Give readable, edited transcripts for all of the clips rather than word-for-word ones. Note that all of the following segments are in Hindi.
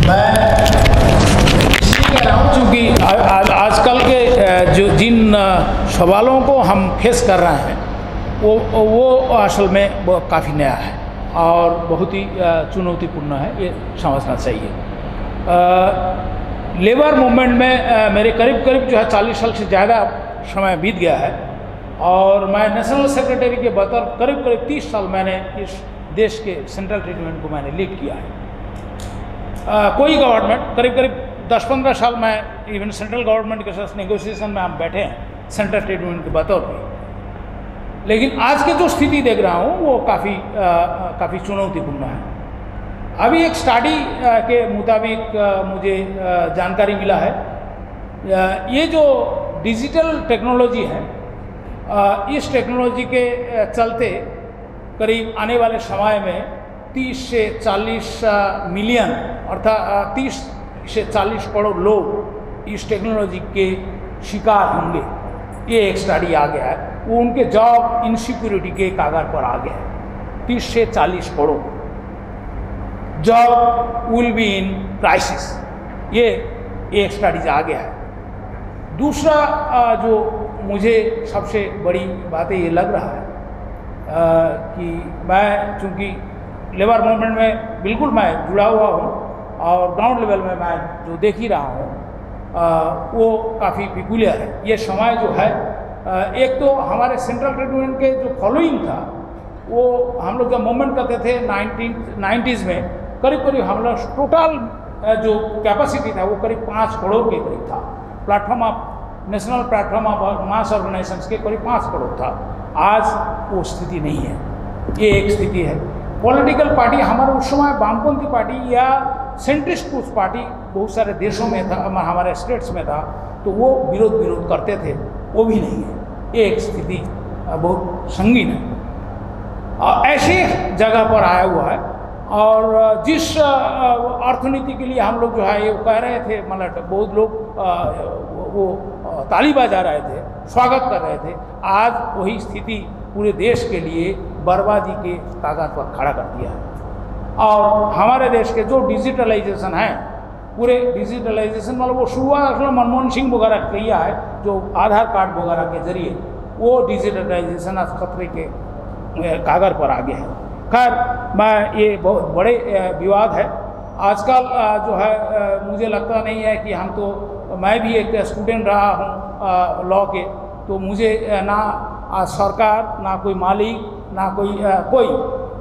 मैं इसलिए कह रहा हूँ चूँकि आजकल के जो जिन सवालों को हम फेस कर रहे हैं वो असल में वो काफ़ी नया है और बहुत ही चुनौतीपूर्ण है, ये समझना चाहिए। लेबर मूवमेंट में मेरे करीब करीब जो है 40 साल से ज़्यादा समय बीत गया है और मैं नेशनल सेक्रेटरी के बतौर करीब करीब 30 साल मैंने इस देश के सेंट्रल ट्रीटमेंट को मैंने लीड किया है। कोई गवर्नमेंट करीब करीब 10-15 साल मैं इवन सेंट्रल गवर्नमेंट के साथ नेगोशिएशन में हम बैठे हैं सेंट्रल ट्रीटमेंट के बतौर पर, लेकिन आज की जो स्थिति देख रहा हूँ वो काफ़ी चुनौतीपूर्ण है। अभी एक स्टडी के मुताबिक मुझे जानकारी मिला है, ये जो डिजिटल टेक्नोलॉजी है इस टेक्नोलॉजी के चलते करीब आने वाले समय में 30 से 40 मिलियन अर्थात 30 से 40 करोड़ लोग इस टेक्नोलॉजी के शिकार होंगे। ये एक स्टडी आ गया है, वो उनके जॉब इनसिक्योरिटी के कागार पर आ गया है। 30 से 40 crore job will be in crisis, ये एक स्टडीज आ गया है। दूसरा जो मुझे सबसे बड़ी बात ये लग रहा है कि मैं चूँकि लेबर मूवमेंट में बिल्कुल मैं जुड़ा हुआ हूँ और ग्राउंड लेवल में मैं जो देख ही रहा हूँ वो काफ़ी पिकुलियर है। ये समय जो है एक तो हमारे सेंट्रल ट्रीटमेंट के जो फॉलोइंग था वो हम लोग जब मूवमेंट करते थे 1990s में करीब करीब हम लोग टोटल जो कैपेसिटी था वो करीब 5 करोड़ के करीब था। Platform of national platform of mass organisations के करीब 5 करोड़ था। आज वो स्थिति नहीं है, ये एक स्थिति है। पॉलिटिकल पार्टी हमारे उस समय वामपंथी पार्टी या सेंट्रिस्ट कुछ पार्टी बहुत सारे देशों में था, हमारे स्टेट्स में था, तो वो विरोध करते थे, वो भी नहीं है। ये एक स्थिति बहुत संगीन है, ऐसी जगह पर आया हुआ है। और जिस अर्थनीति के लिए हम लोग जो है ये कह रहे थे, मतलब बहुत लोग वो ताली बजा रहे थे, स्वागत कर रहे थे, आज वही स्थिति पूरे देश के लिए बर्बादी के कागार पर खड़ा कर दिया है। और हमारे देश के जो डिजिटलाइजेशन है, पूरे डिजिटलाइजेशन मतलब वो शुरुआत मनमोहन सिंह वगैरह किया है, जो आधार कार्ड वगैरह के जरिए वो डिजिटलाइजेशन आज खतरे के कागार पर आ गया है। खैर, मैं ये बहुत बड़े विवाद है आजकल जो है। मुझे लगता नहीं है कि हम तो, मैं भी एक स्टूडेंट रहा हूँ लॉ के, तो मुझे ना सरकार, ना कोई मालिक, ना कोई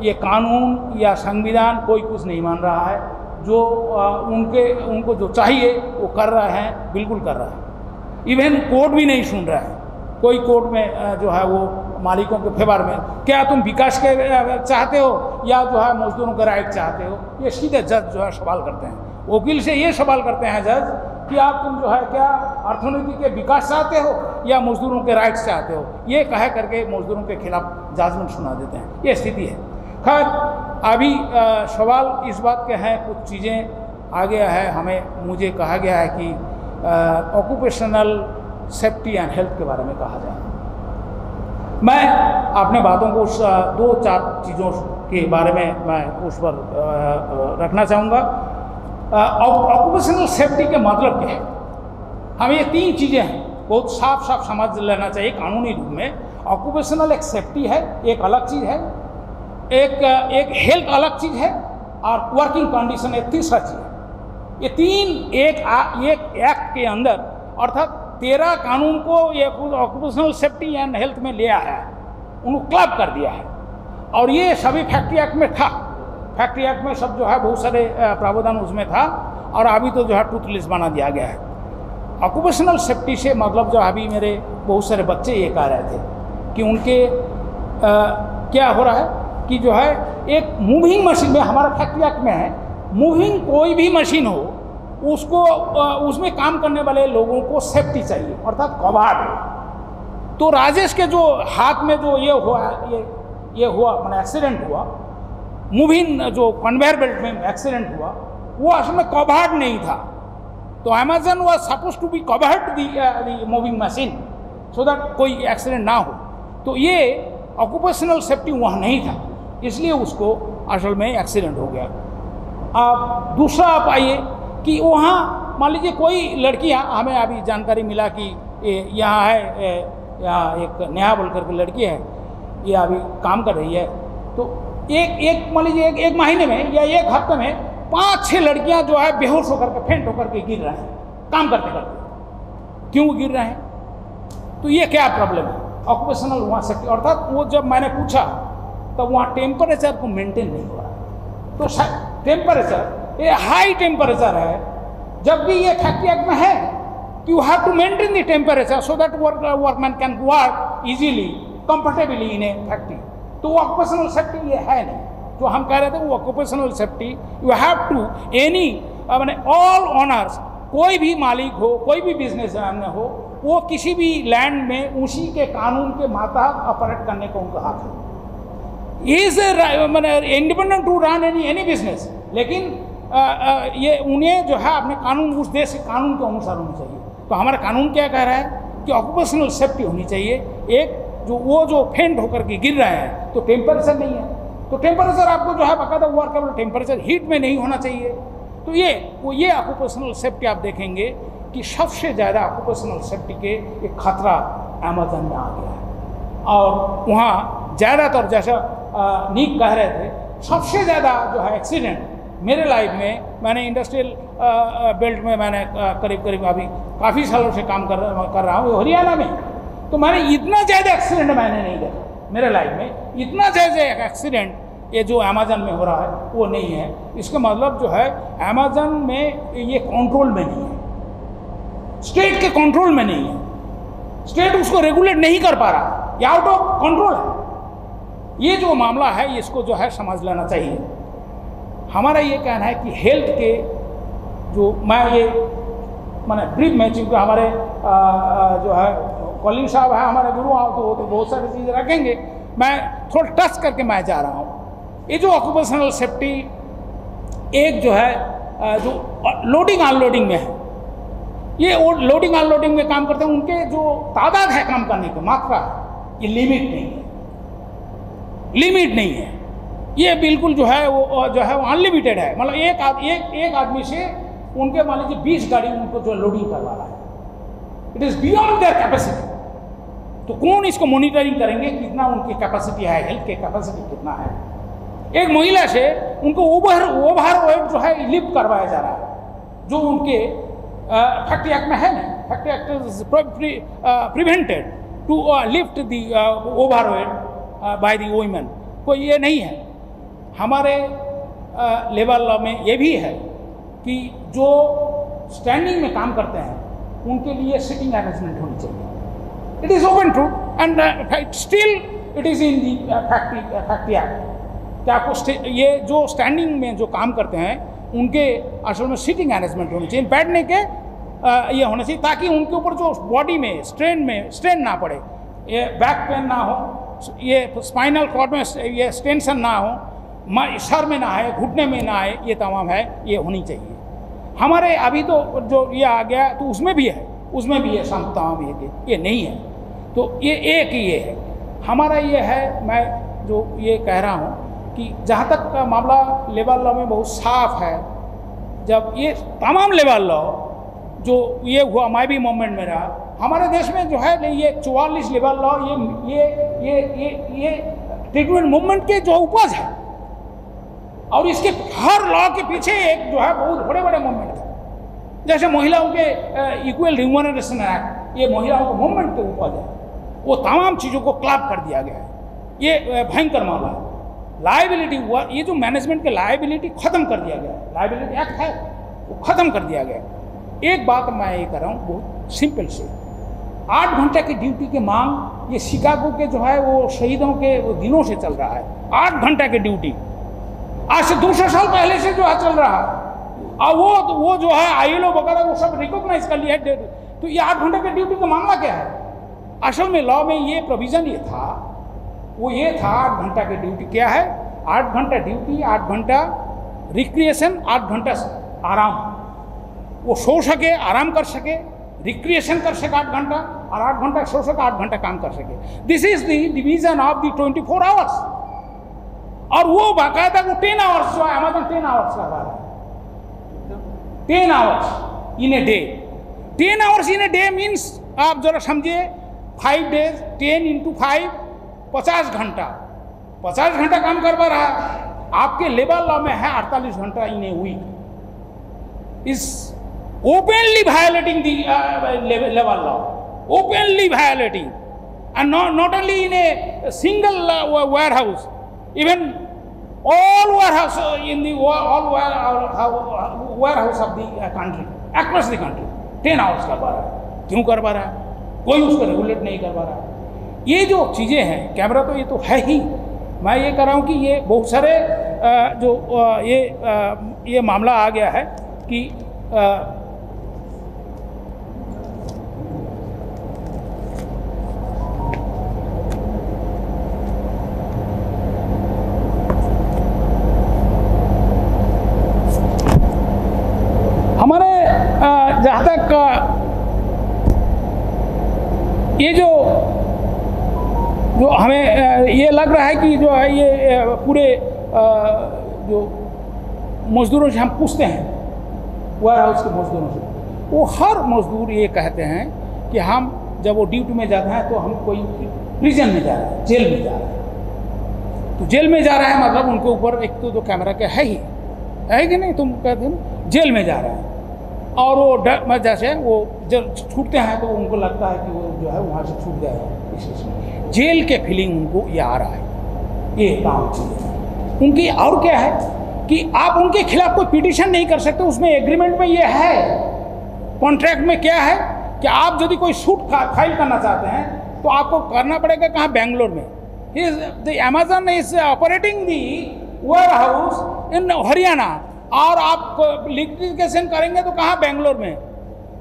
ये कानून या संविधान कोई कुछ नहीं मान रहा है। जो उनको जो चाहिए वो कर रहे हैं, बिल्कुल कर रहे हैं। इवन कोर्ट भी नहीं सुन रहा है, कोई कोर्ट में जो है वो मालिकों के फेवर में, क्या तुम विकास के चाहते हो या जो है मजदूरों के राइट चाहते हो, ये सीधे जज जो है सवाल करते हैं। वकील से ये सवाल करते हैं जज कि आप तुम जो है क्या अर्थनीति के विकास चाहते हो या मजदूरों के राइट्स चाहते हो, ये कह करके मजदूरों के खिलाफ जजमेंट सुना देते हैं। ये स्थिति है। खैर, अभी सवाल इस बात के हैं, कुछ चीज़ें आ गया है, मुझे कहा गया है कि ऑक्यूपेशनल सेफ्टी एंड हेल्थ के बारे में कहा जाए। मैं अपने बातों को उस 2-4 चीज़ों के बारे में मैं उस पर रखना चाहूँगा। ऑक्यूपेशनल सेफ्टी के मतलब क्या है? हमें ये 3 चीज़ें हैं, बहुत साफ साफ समझ लेना चाहिए कानूनी रूप में। ऑक्यूपेशनल एक सेफ्टी है, एक अलग चीज़ है, एक हेल्थ अलग चीज़ है, और वर्किंग कंडीशन एक तीसरा चीज़ है। ये 3 एक एक्ट के अंदर, अर्थात 13 कानून को ये ऑक्यूपेशनल सेफ्टी एंड हेल्थ में ले आया है, उनको क्लब कर दिया है। और ये सभी फैक्ट्री एक्ट में था, फैक्ट्री एक्ट में सब जो है बहुत सारे प्रावधान उसमें था, और अभी तो जो है टूथ लिस्ट बना दिया गया है। ऑक्यूपेशनल सेफ्टी से मतलब जो अभी मेरे बहुत सारे बच्चे ये कह रहे थे कि उनके क्या हो रहा है कि जो है एक मूविंग मशीन में, हमारा फैक्ट्री एक्ट में है, मूविंग कोई भी मशीन हो उसको उसमें काम करने वाले लोगों को सेफ्टी चाहिए, अर्थात कबाड़। तो राजेश के जो हाथ में जो ये हुआ मैंने एक्सीडेंट हुआ, मूविंग जो कन्वेयर बेल्ट में एक्सीडेंट हुआ, वो असल में कवर्ड नहीं था। तो Amazon was suppose to be covered the moving machine so that कोई एक्सीडेंट ना हो। तो ये ऑक्यूपेशनल सेफ्टी वहाँ नहीं था, इसलिए उसको असल में एक्सीडेंट हो गया। अब दूसरा आप आइए कि वहाँ मान लीजिए कोई लड़कियाँ, हमें अभी जानकारी मिला कि यहाँ है, यहाँ एक नेहा बोलकर के लड़की है, ये अभी काम कर रही है। तो एक मान लीजिए एक महीने में या एक हफ्ते में 5-6 लड़कियाँ जो है बेहोश होकर के, फेंट होकर के गिर रहे हैं काम करते करते। क्यों गिर रहे हैं? तो ये क्या प्रॉब्लम है? ऑक्यूपेशनल वहाँ सेफ्टी, अर्थात वो जब मैंने पूछा तब वहाँ टेम्परेचर को मेंटेन नहीं हो रहा है। तो टेम्परेचर, ये हाई टेम्परेचर है, जब भी ये फैक्ट्री एक्ट में है कि you have to maintain the temperature so that workman can work easily comfortably in a factory. तो वो ऑक्यूपेशनल सेफ्टी ये है नहीं। जो हम कह रहे थे वो occupational safety, you have to any मैंने ऑल ओनर्स, कोई भी मालिक हो, कोई भी बिजनेसमैन हो, वो किसी भी लैंड में उसी के कानून के मातहत ऑपरेट करने का उनका हक है। इज मैंने independent to run any business, लेकिन ये उन्हें जो है अपने कानून, उस देश के कानून के अनुसार होनी चाहिए। तो हमारा कानून क्या कह रहा है कि ऑक्यूपेशनल सेफ्टी होनी चाहिए। एक जो फेंट होकर के गिर रहे हैं तो टेम्परेचर नहीं है, तो टेम्परेचर आपको जो है बाकायदा वर्केबल टेम्परेचर, हीट में नहीं होना चाहिए। तो ये ऑक्यूपेशनल सेफ्टी आप देखेंगे कि सबसे ज़्यादा ऑक्यूपेशनल सेफ्टी के एक खतरा अमेज़न में आ गया है। और वहाँ ज़्यादातर, जैसा नीक कह रहे थे, सबसे ज़्यादा जो है एक्सीडेंट मेरे लाइफ में, मैंने इंडस्ट्रियल बेल्ट में मैंने करीब अभी काफ़ी सालों से काम कर रहा हूँ हरियाणा में, तो मैंने इतना ज़्यादा एक्सीडेंट मैंने नहीं देखा मेरे लाइफ में। इतना ज़्यादा एक्सीडेंट ये जो अमेज़न में हो रहा है वो नहीं है। इसका मतलब जो है अमेज़न में ये कंट्रोल में नहीं है, स्टेट के कंट्रोल में नहीं है, स्टेट उसको रेगुलेट नहीं कर पा रहा, ये आउट ऑफ कंट्रोल है। ये जो मामला है इसको जो है समझ लेना चाहिए। हमारा ये कहना है कि हेल्थ के जो, मैं ये मैंने ब्रीफ में, चूँकि हमारे जो है कॉलिंग साहब है हमारे गुरु, तो बहुत सारी चीज़ें रखेंगे, मैं थोड़ा टच करके मैं जा रहा हूँ। ये जो ऑक्यूपेशनल सेफ्टी, एक जो है जो लोडिंग अनलोडिंग में है, ये लोडिंग अनलोडिंग में काम करते हैं, उनके जो तादाद है काम करने की मात्रा, ये लिमिट नहीं है, लिमिट नहीं है। ये बिल्कुल जो है वो अनलिमिटेड है। मतलब एक आदमी से उनके मान लीजिए 20 गाड़ी उनको जो लोडिंग करवा रहा है, it is beyond their capacity. तो कौन इसको मॉनिटरिंग करेंगे कितना उनकी कैपेसिटी है, हेल्थ की कैपेसिटी कितना है। एक महिला से उनको ओवरवेट जो है लिफ्ट करवाया जा रहा है, जो उनके फैक्ट्री एक्ट में है नहीं। Factory act is prevented to lift the overweight by the women, कोई ये नहीं है। हमारे लेबर लॉ में ये भी है कि जो स्टैंडिंग में काम करते हैं उनके लिए सिटिंग अरेंजमेंट होनी चाहिए। It is open truth and still it is in the factory act. क्या आपको ये जो स्टैंडिंग में जो काम करते हैं उनके असल में सिटिंग अरेंजमेंट होनी चाहिए, बैठने के ये होना चाहिए, ताकि उनके ऊपर जो बॉडी में स्ट्रेन ना पड़े, ये बैक पेन ना हो, ये स्पाइनल कॉर्ड में ये टेंशन ना हो, सर में ना आए, घुटने में ना आए, ये तमाम है, ये होनी चाहिए। हमारे अभी तो जो ये आ गया तो उसमें भी है, उसमें भी है तमाम ये नहीं है। तो ये एक ये है हमारा, ये है मैं जो ये कह रहा हूँ कि जहाँ तक का मामला लेबर लॉ में बहुत साफ है। जब ये तमाम लेबर लॉ जो ये हुआ माइबी मूवमेंट में रहा, हमारे देश में जो है ये 44 लेबर लॉ ये ट्रीटमेंट मूवमेंट के जो उपज है, और इसके हर लॉ के पीछे एक जो है बहुत बड़े बड़े मूवमेंट थे। जैसे महिलाओं के इक्वल रिम्यूनरेशन एक्ट, ये महिलाओं के मूवमेंट के उपज है, वो तमाम चीज़ों को क्लैप कर दिया गया है। ये भयंकर मामला है। लायबिलिटी हुआ, ये जो मैनेजमेंट के लायबिलिटी ख़त्म कर दिया गया है, लायबिलिटी एक्ट है वो ख़त्म कर दिया गया। एक बात मैं ये कर रहा हूँ बहुत सिंपल से, 8 घंटे की ड्यूटी की मांग ये शिकागो के जो है वो शहीदों के दिनों से चल रहा है। 8 घंटे की ड्यूटी आज से 200 साल पहले से जो है चल रहा है, और वो जो है ILO वगैरह वो सब रिकॉग्नाइज कर लिया है। तो ये 8 घंटे की ड्यूटी का मामला क्या है? असल में लॉ में ये प्रोविज़न ये था, वो ये था 8 घंटा की ड्यूटी क्या है, 8 घंटा ड्यूटी, 8 घंटा रिक्रिएशन, 8 घंटा आराम। वो सो सके, आराम कर सके, रिक्रिएशन कर सके 8 घंटा, और 8 घंटा सो सके, 8 घंटा काम कर सके। This is the division of the 24 hours. और वो बाकायदा वो 10 आवर्स जो है अमेज़न 10 आवर्स लगा रहा है। 10 hours in a day. 10 hours in a day means आप जरा समझिए 5 डेज 10 × 5 50 घंटा, 50 घंटा काम करवा रहा है। आपके लेबर लॉ में है 48 घंटा in a week. Is openly violating the labour law, openly violating, and not only in a single warehouse, even all warehouse in the all warehouse of the country, across the country 10 hours करवा रहा है। क्यों करवा रहा है? कोई उसको रेगुलेट नहीं करवा रहा है। ये जो चीज़ें हैं, कैमरा तो ये तो है ही। मैं ये कह रहा हूँ कि ये बहुत सारे ये मामला आ गया है कि हमारे जहाँ तक ये जो हमें ये लग रहा है कि जो है ये पूरे जो मजदूरों से हम पूछते हैं, वेयर हाउस के मजदूरों से, वो हर मजदूर ये कहते हैं कि हम जब वो ड्यूटी में जाते हैं तो हम कोई प्रिजन में जा रहे हैं, जेल में जा रहे हैं। तो जेल में जा रहे हैं मतलब उनके ऊपर एक तो कैमरा का है ही, है कि नहीं? तुम कहते हैं जेल में जा रहे हैं, और वो डर जैसे वो जब छूटते हैं तो उनको लगता है कि वो जो है वहाँ से छूट गया, इसलिए जेल के फीलिंग उनको ये आ रहा है। ये काम चीज़ उनकी। और क्या है कि आप उनके खिलाफ कोई पिटीशन नहीं कर सकते। उसमें एग्रीमेंट में ये है, कॉन्ट्रैक्ट में क्या है कि आप यदि कोई सूट फाइल करना चाहते हैं तो आपको करना पड़ेगा कहाँ? बेंगलोर में। The Amazon is operating the warehouse in Haryana, और आप लिटिगेशन करेंगे तो कहाँ? बेंगलोर में।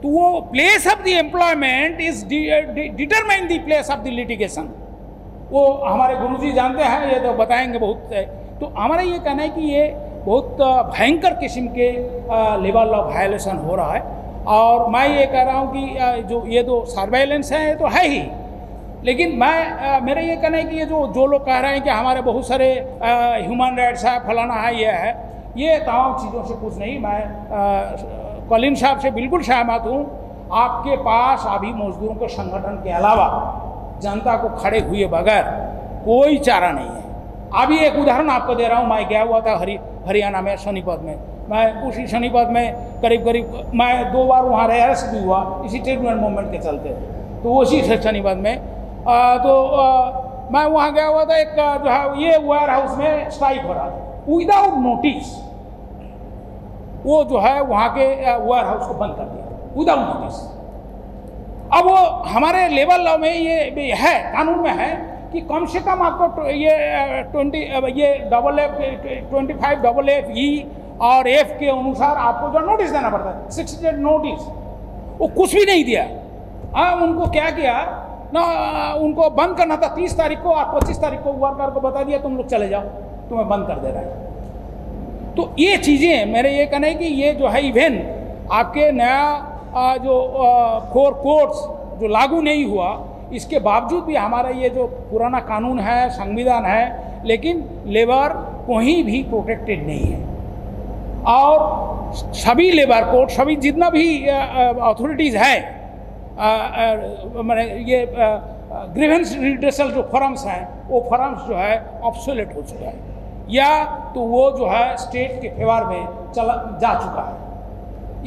तो वो place of the employment is determine the place of the litigation. वो हमारे गुरुजी जानते हैं, ये तो बताएंगे बहुत। तो हमारा ये कहना है कि ये बहुत भयंकर किस्म के लेबर लॉ वायलेशन हो रहा है। और मैं ये कह रहा हूँ कि जो ये तो सर्वेलेंस है ये तो है ही, लेकिन मेरा ये कहना है कि ये जो लोग कह रहे हैं कि हमारे बहुत सारे ह्यूमन राइट्स है, फलाना है, ये है, ये तमाम चीज़ों से कुछ नहीं। मैं कलीन साहब से बिल्कुल सहमत हूँ। आपके पास अभी मजदूरों के संगठन के अलावा जनता को खड़े हुए बगैर कोई चारा नहीं है। अभी एक उदाहरण आपको दे रहा हूँ। मैं गया हुआ था हरियाणा में सोनीपत में। मैं उसी सोनीपत में करीब मैं 2 बार वहाँ अरेस्ट भी हुआ इसी ट्रेड यूनियन मूवमेंट के चलते। तो उसी सोनीपत में मैं वहाँ गया हुआ था। एक जो है ये वेयर हाउस में स्ट्राइक हो रहा था विदाउट नोटिस। वो जो है वहाँ के वेयर हाउस को बंद कर दिया विदाउट नोटिस। अब वो हमारे लेबर लॉ में ये है, कानून में है कि कम से कम आपको ये 25FE और F के अनुसार आपको जो नोटिस देना पड़ता है, 60 डेज नोटिस। वो कुछ भी नहीं दिया। उनको क्या किया ना, उनको बंद करना था 30 तारीख को, और 25 तारीख को वर्कर को बता दिया तुम लोग चले जाओ, तुम्हें बंद कर दे रहा है। तो ये चीज़ें मेरे ये कहना है कि ये जो है इवन आपके नया जो 4 कोड्स जो लागू नहीं हुआ, इसके बावजूद भी हमारा ये जो पुराना कानून है, संविधान है, लेकिन लेबर कहीं भी प्रोटेक्टेड नहीं है। और सभी लेबर कोड, सभी जितना भी अथॉरिटीज़ है, मैंने ये ग्रीवेंस रिड्रेसल जो फॉरम्स हैं, वो फॉरम्स जो है ऑब्सोलेट हो चुका है, या तो वो जो है स्टेट के फेवर में जा चुका है,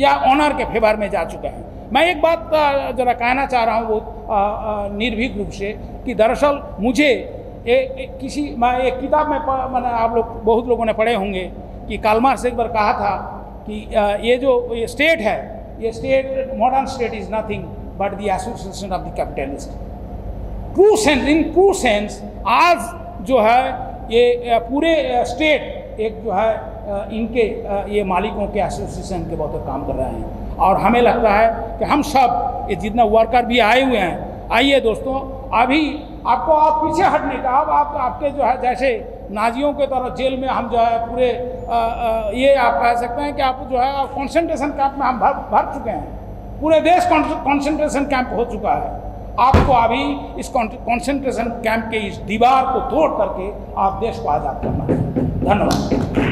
या ऑनर के फेवर में जा चुका है। मैं एक बात ज़रा कहना चाह रहा हूँ वो निर्भीक रूप से कि दरअसल मुझे मैं एक किताब में मैंने, आप लोग बहुत लोगों ने पढ़े होंगे कि कार्ल मार्क्स एक बार कहा था कि ये जो ये स्टेट है, ये state, modern state is nothing but the association of the capitalist. True sense, in true sense आज जो है ये पूरे स्टेट एक जो है इनके ये मालिकों के एसोसिएशन के बहुत काम कर रहे हैं। और हमें लगता है कि हम सब ये जितना वर्कर भी आए हुए हैं, आइए दोस्तों, अभी आपको आप पीछे हटने का, अब आपके जो है जैसे नाजियों के तरह जेल में हम जो है पूरे ये आप कह सकते हैं कि आप जो है कंसंट्रेशन कैंप में हम भर चुके हैं। पूरे देश कंसंट्रेशन कैंप हो चुका है। आपको अभी इस कंसंट्रेशन कैंप के इस दीवार को तोड़ करके आप देश को आज़ाद करना है। धन्यवाद।